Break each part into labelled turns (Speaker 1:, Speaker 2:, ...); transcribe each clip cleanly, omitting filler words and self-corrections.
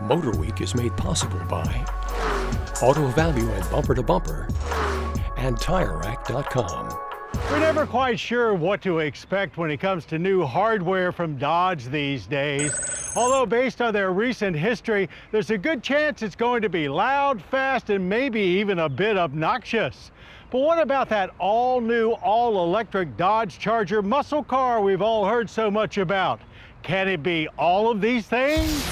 Speaker 1: MotorWeek is made possible by Auto Value and Bumper to Bumper and TireRack.com.
Speaker 2: We're never quite sure what to expect when it comes to new hardware from Dodge these days. Although based on their recent history, there's a good chance it's going to be loud, fast, and maybe even a bit obnoxious. But what about that all-new, all-electric Dodge Charger muscle car we've all heard so much about? Can it be all of these things?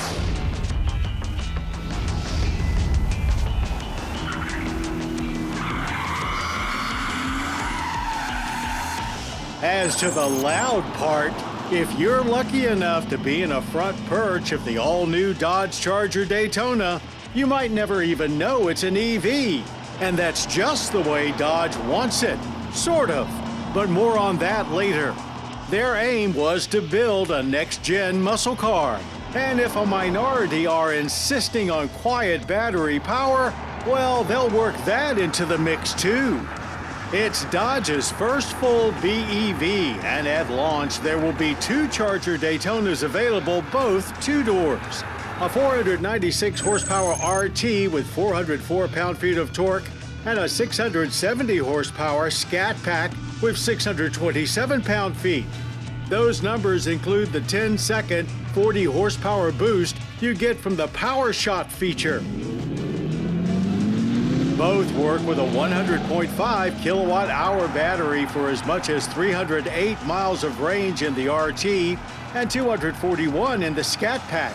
Speaker 2: As to the loud part, if you're lucky enough to be in a front perch of the all-new Dodge Charger Daytona, you might never even know it's an EV. And that's just the way Dodge wants it, sort of. But more on that later. Their aim was to build a next-gen muscle car. And if a minority are insisting on quiet battery power, well, they'll work that into the mix too. It's Dodge's first full BEV, and at launch there will be two Charger Daytonas available, both two doors. A 496 horsepower RT with 404 pound-feet of torque, and a 670 horsepower Scat Pack with 627 pound-feet. Those numbers include the 10-second 40 horsepower boost you get from the Power Shot feature. Both work with a 100.5 kilowatt-hour battery for as much as 308 miles of range in the RT and 241 in the Scat Pack.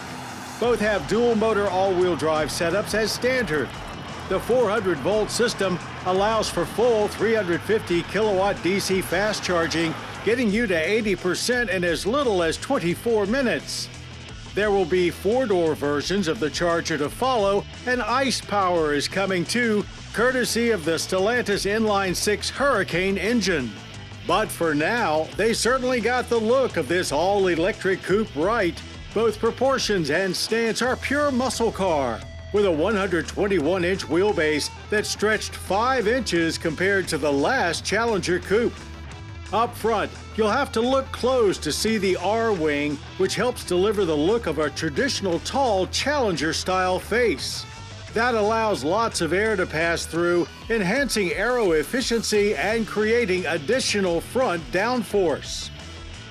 Speaker 2: Both have dual-motor all-wheel drive setups as standard. The 400-volt system allows for full 350 kilowatt DC fast charging, getting you to 80% in as little as 24 minutes. There will be four-door versions of the Charger to follow, and ICE power is coming too, courtesy of the Stellantis Inline-6 Hurricane engine. But for now, they certainly got the look of this all-electric coupe right. Both proportions and stance are pure muscle car, with a 121-inch wheelbase that stretched 5 inches compared to the last Challenger coupe. Up front, you'll have to look close to see the R-wing, which helps deliver the look of a traditional tall Challenger-style face. That allows lots of air to pass through, enhancing aero efficiency and creating additional front downforce.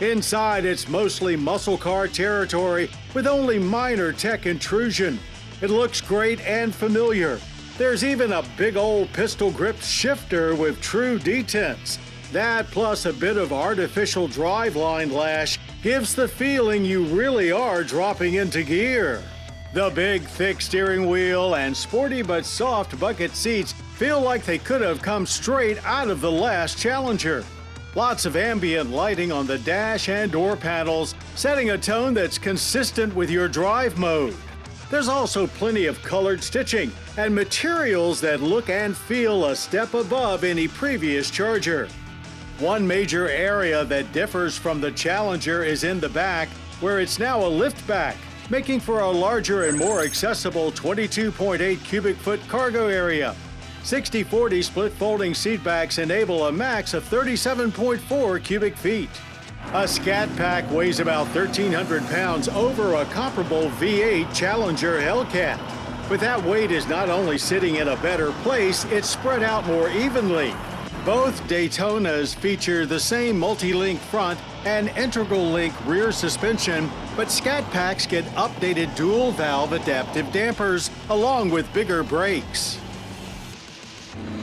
Speaker 2: Inside, it's mostly muscle car territory with only minor tech intrusion. It looks great and familiar. There's even a big old pistol-gripped shifter with true detents. That, plus a bit of artificial driveline lash, gives the feeling you really are dropping into gear. The big, thick steering wheel and sporty but soft bucket seats feel like they could have come straight out of the last Challenger. Lots of ambient lighting on the dash and door panels, setting a tone that's consistent with your drive mode. There's also plenty of colored stitching and materials that look and feel a step above any previous Charger. One major area that differs from the Challenger is in the back, where it's now a liftback, making for a larger and more accessible 22.8 cubic foot cargo area. 60/40 split folding seatbacks enable a max of 37.4 cubic feet. A Scat Pack weighs about 1,300 pounds over a comparable V8 Challenger Hellcat. But that weight is not only sitting in a better place, it's spread out more evenly. Both Daytonas feature the same multi-link front and integral link rear suspension, but Scat Packs get updated dual-valve adaptive dampers along with bigger brakes.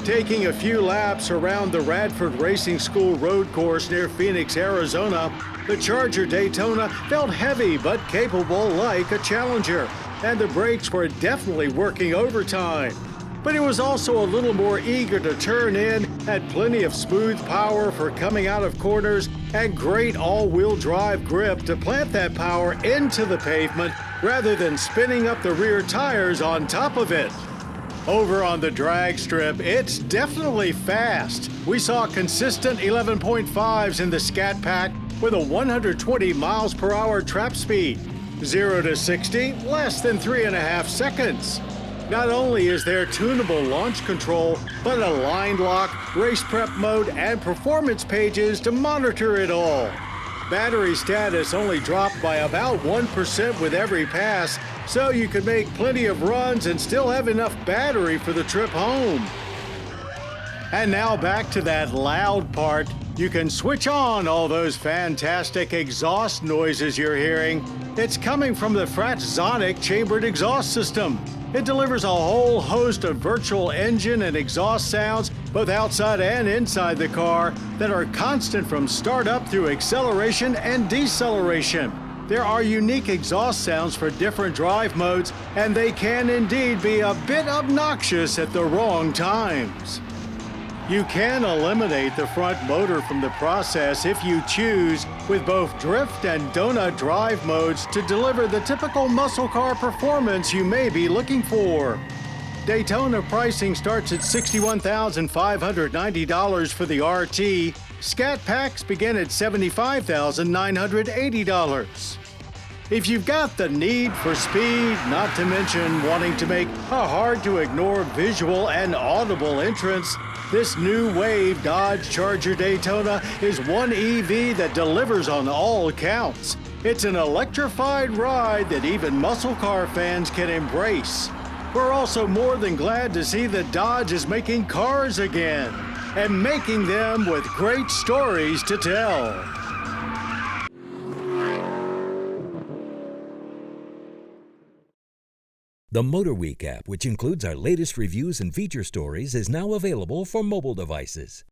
Speaker 2: Taking a few laps around the Radford Racing School road course near Phoenix, Arizona, the Charger Daytona felt heavy but capable like a Challenger, and the brakes were definitely working overtime. But it was also a little more eager to turn in, had plenty of smooth power for coming out of corners, and great all-wheel drive grip to plant that power into the pavement rather than spinning up the rear tires on top of it. Over on the drag strip, it's definitely fast. We saw consistent 11.5s in the Scat Pack with a 120 miles per hour trap speed. 0 to 60, less than 3.5 seconds. Not only is there tunable launch control, but a line lock, race prep mode, and performance pages to monitor it all. Battery status only dropped by about 1% with every pass, so you can make plenty of runs and still have enough battery for the trip home. And now back to that loud part. You can switch on all those fantastic exhaust noises you're hearing. It's coming from the Fratzonic chambered exhaust system. It delivers a whole host of virtual engine and exhaust sounds, both outside and inside the car, that are constant from startup through acceleration and deceleration. There are unique exhaust sounds for different drive modes, and they can indeed be a bit obnoxious at the wrong times. You can eliminate the front motor from the process if you choose, with both drift and donut drive modes to deliver the typical muscle car performance you may be looking for. Daytona pricing starts at $61,590 for the RT. Scat Packs begin at $75,980. If you've got the need for speed, not to mention wanting to make a hard-to-ignore visual and audible entrance, this new wave Dodge Charger Daytona is one EV that delivers on all counts. It's an electrified ride that even muscle car fans can embrace. We're also more than glad to see that Dodge is making cars again, and making them with great stories to tell.
Speaker 3: The MotorWeek app, which includes our latest reviews and feature stories, is now available for mobile devices.